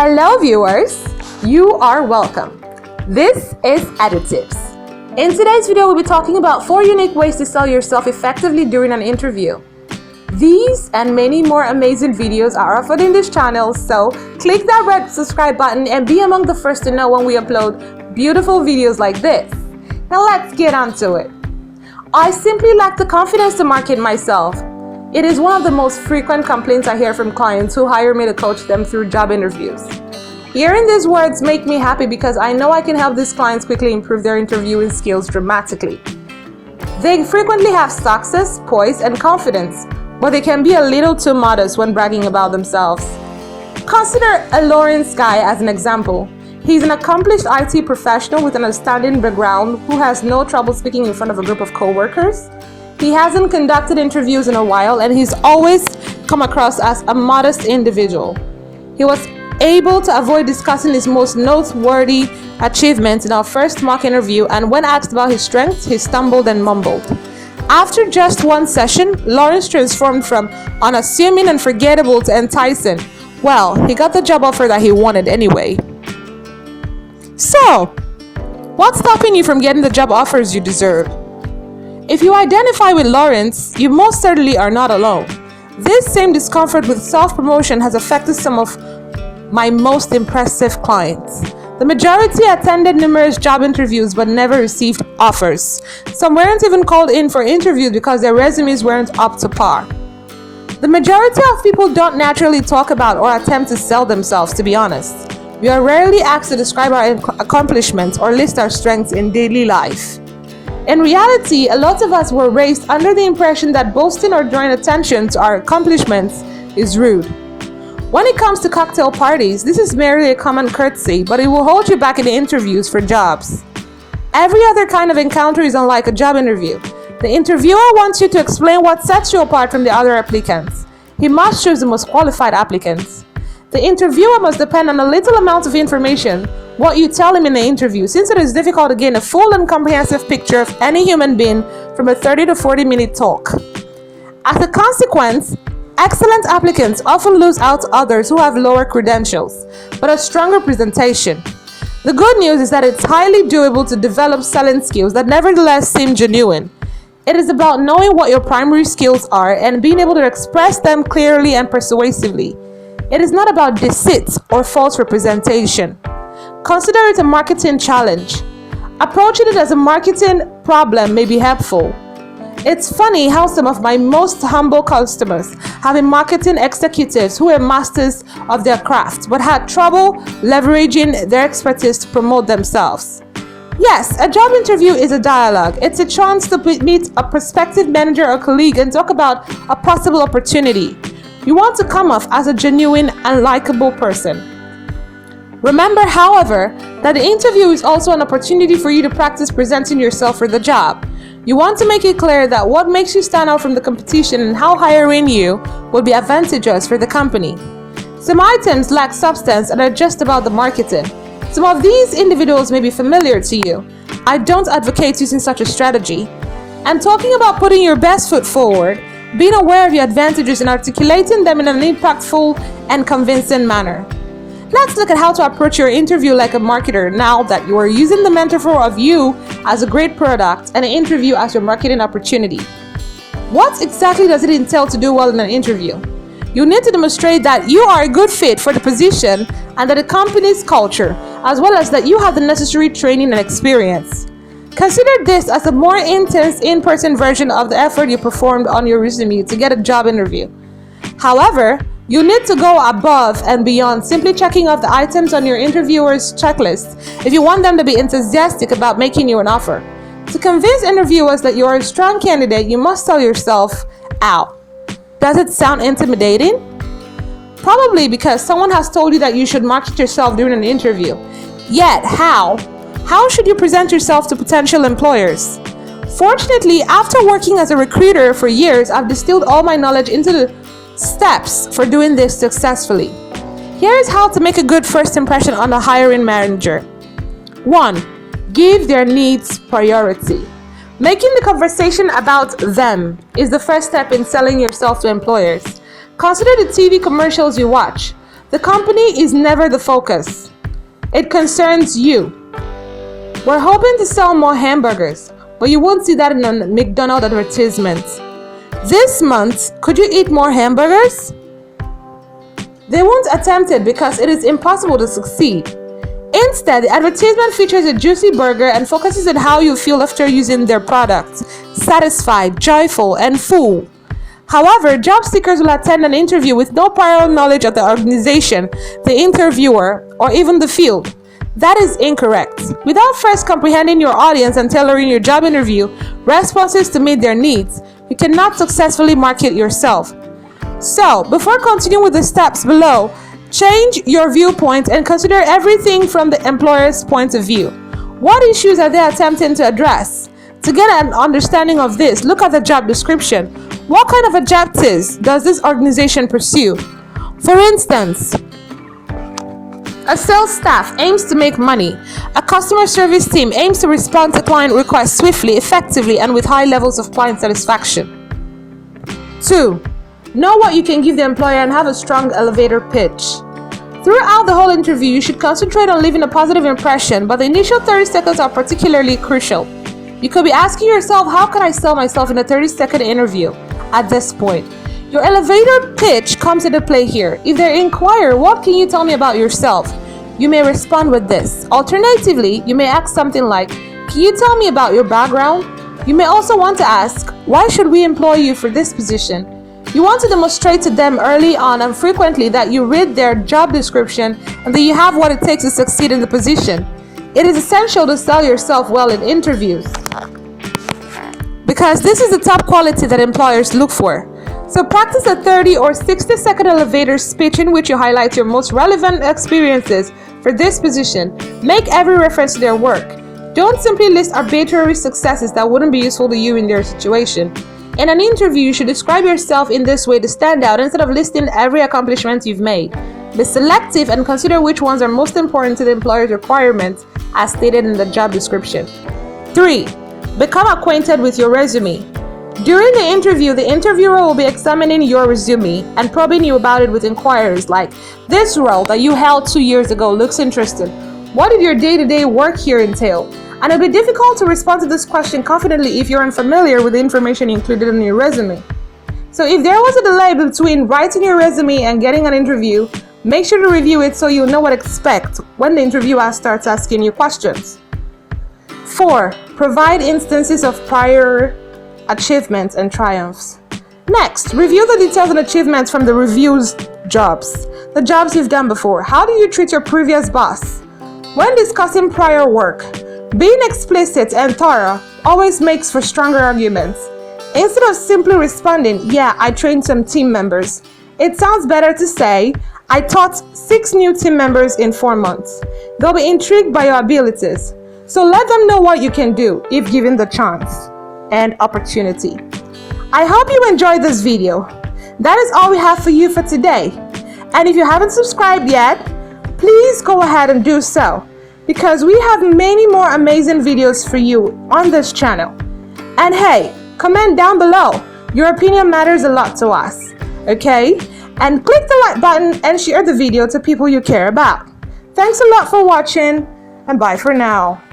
Hello viewers, you are welcome. This is EduTips. In today's video, we'll be talking about 4 unique ways to sell yourself effectively during an interview. These and many more amazing videos are offered in this channel, so click that red subscribe button and be among the first to know when we upload beautiful videos like this. Now let's get on to it. I simply lack the confidence to market myself. It is one of the most frequent complaints I hear from clients who hire me to coach them through job interviews. Hearing these words make me happy because I know I can help these clients quickly improve their interviewing skills dramatically. They frequently have success, poise, and confidence, but they can be a little too modest when bragging about themselves. Consider Lawrence Guy as an example. He's an accomplished IT professional with an outstanding background who has no trouble speaking in front of a group of coworkers. He hasn't conducted interviews in a while, and he's always come across as a modest individual. He was able to avoid discussing his most noteworthy achievements in our first mock interview, and when asked about his strengths, he stumbled and mumbled. After just one session, Lawrence transformed from unassuming and forgettable to enticing. Well, he got the job offer that he wanted anyway. So, what's stopping you from getting the job offers you deserve? If you identify with Lawrence, you most certainly are not alone. This same discomfort with self-promotion has affected some of my most impressive clients. The majority attended numerous job interviews but never received offers. Some weren't even called in for interviews because their resumes weren't up to par. The majority of people don't naturally talk about or attempt to sell themselves, to be honest. We are rarely asked to describe our accomplishments or list our strengths in daily life. In reality, a lot of us were raised under the impression that boasting or drawing attention to our accomplishments is rude. When it comes to cocktail parties, this is merely a common courtesy, but it will hold you back in the interviews for jobs. Every other kind of encounter is unlike a job interview. The interviewer wants you to explain what sets you apart from the other applicants. He must choose the most qualified applicants. The interviewer must depend on a little amount of information, what you tell him in the interview, since it is difficult to gain a full and comprehensive picture of any human being from a 30 to 40 minute talk. As a consequence, excellent applicants often lose out to others who have lower credentials, but a stronger presentation. The good news is that it's highly doable to develop selling skills that nevertheless seem genuine. It is about knowing what your primary skills are and being able to express them clearly and persuasively. It is not about deceit or false representation. Consider it a marketing challenge. Approaching it as a marketing problem may be helpful. It's funny how some of my most humble customers have been marketing executives who were masters of their craft but had trouble leveraging their expertise to promote themselves. Yes, a job interview is a dialogue. It's a chance to meet a prospective manager or colleague and talk about a possible opportunity. You want to come off as a genuine and likable person. Remember, however, that the interview is also an opportunity for you to practice presenting yourself for the job. You want to make it clear that what makes you stand out from the competition and how hiring you will be advantageous for the company. Some items lack substance and are just about the marketing. Some of these individuals may be familiar to you. I don't advocate using such a strategy. I'm talking about putting your best foot forward, being aware of your advantages and articulating them in an impactful and convincing manner. Let's look at how to approach your interview like a marketer now that you are using the metaphor of you as a great product and an interview as your marketing opportunity. What exactly does it entail to do well in an interview? You need to demonstrate that you are a good fit for the position and that the company's culture, as well as that you have the necessary training and experience. Consider this as a more intense in-person version of the effort you performed on your resume to get a job interview. However, you need to go above and beyond simply checking off the items on your interviewer's checklist if you want them to be enthusiastic about making you an offer. To convince interviewers that you are a strong candidate, you must sell yourself out. Does it sound intimidating? Probably because someone has told you that you should market yourself during an interview. Yet, how? How should you present yourself to potential employers? Fortunately, after working as a recruiter for years, I've distilled all my knowledge into the steps for doing this successfully. Here is how to make a good first impression on a hiring manager. 1. Give their needs priority. Making the conversation about them is the first step in selling yourself to employers. Consider the TV commercials you watch. The company is never the focus. It concerns you. We're hoping to sell more hamburgers, but you won't see that in a McDonald's advertisement. This month, could you eat more hamburgers? They won't attempt it because it is impossible to succeed. Instead, the advertisement features a juicy burger and focuses on how you feel after using their products: satisfied, joyful, and full. However, job seekers will attend an interview with no prior knowledge of the organization, the interviewer, or even the field. That is incorrect. Without first comprehending your audience and tailoring your job interview responses to meet their needs, you cannot successfully market yourself. So, before continuing with the steps below, change your viewpoint and consider everything from the employer's point of view. What issues are they attempting to address? To get an understanding of this, look at the job description. What kind of objectives does this organization pursue? For instance, a sales staff aims to make money. A customer service team aims to respond to client requests swiftly, effectively, and with high levels of client satisfaction. 2. Know what you can give the employer and have a strong elevator pitch. Throughout the whole interview, you should concentrate on leaving a positive impression, but the initial 30 seconds are particularly crucial. You could be asking yourself, how can I sell myself in a 30-second interview? At this point, your elevator pitch comes into play here. If they inquire, what can you tell me about yourself? You may respond with this. Alternatively, you may ask something like, can you tell me about your background? You may also want to ask, why should we employ you for this position? You want to demonstrate to them early on and frequently that you read their job description and that you have what it takes to succeed in the position. It is essential to sell yourself well in interviews, because this is the top quality that employers look for. So practice a 30 or 60-second elevator speech in which you highlight your most relevant experiences for this position. Make every reference to their work. Don't simply list arbitrary successes that wouldn't be useful to you in their situation. In an interview, you should describe yourself in this way to stand out instead of listing every accomplishment you've made. Be selective and consider which ones are most important to the employer's requirements as stated in the job description. 3. Become acquainted with your resume. During the interview, the interviewer will be examining your resume and probing you about it with inquiries like, this role that you held 2 years ago looks interesting. What did your day-to-day work here entail? And it'll be difficult to respond to this question confidently if you're unfamiliar with the information included in your resume. So if there was a delay between writing your resume and getting an interview, make sure to review it so you'll know what to expect when the interviewer starts asking you questions. 4. Provide instances of prior achievements and triumphs. Next, review the details and achievements from the review's jobs, the jobs you've done before. How do you treat your previous boss? When discussing prior work, being explicit and thorough always makes for stronger arguments. Instead of simply responding, yeah, I trained some team members, it sounds better to say, I taught 6 new team members in 4 months. They'll be intrigued by your abilities. So let them know what you can do if given the chance and opportunity. I hope you enjoyed this video. That is all we have for you for today. And if you haven't subscribed yet, please go ahead and do so, because we have many more amazing videos for you on this channel. And hey, comment down below. Your opinion matters a lot to us, okay? And click the like button and share the video to people you care about. Thanks a lot for watching, and bye for now.